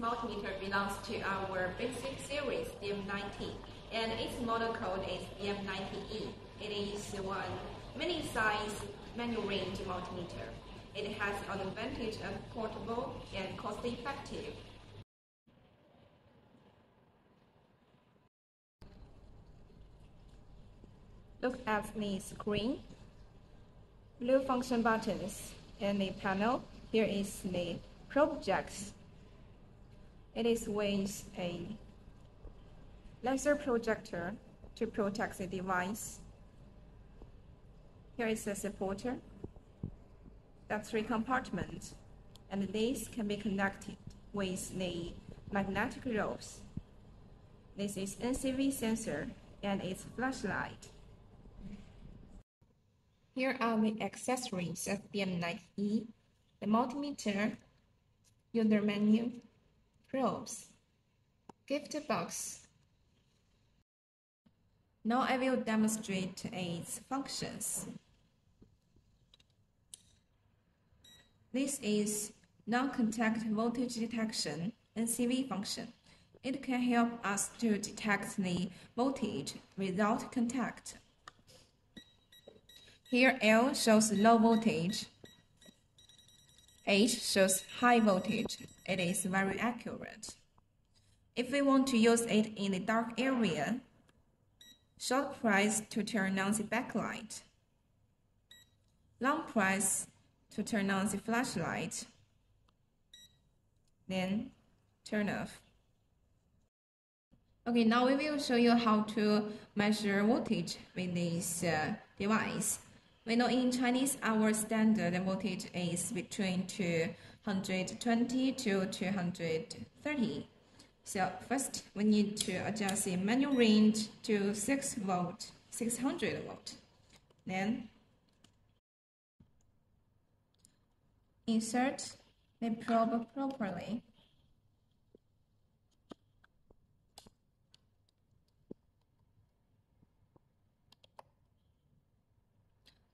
multimeter belongs to our basic series DM90, and its model code is DM90E. It is one mini-size manual range multimeter. It has an advantage of portable and cost-effective. Look at the screen. Blue function buttons and the panel. Here is the probe jacks. It is with a laser projector to protect the device. Here is the supporter. That's 3 compartments, and these can be connected with the magnetic ropes. This is NCV sensor and its flashlight. Here are the accessories of DM90E: the multimeter, user menu, probes, gift box. Now I will demonstrate its functions. This is non-contact voltage detection (NCV) function. It can help us to detect the voltage without contact. Here L shows low voltage, H shows high voltage. It is very accurate. If we want to use it in the dark area, short press to turn on the backlight, long press to turn on the flashlight, then turn off. Okay, now we will show you how to measure voltage with this device. We know in Chinese our standard voltage is between 220 to 230. So first we need to adjust the manual range to 600 volt. Then insert the probe properly.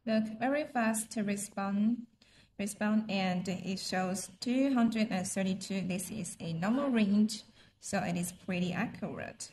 Look, very fast respond and it shows 232. This is a normal range, so it is pretty accurate.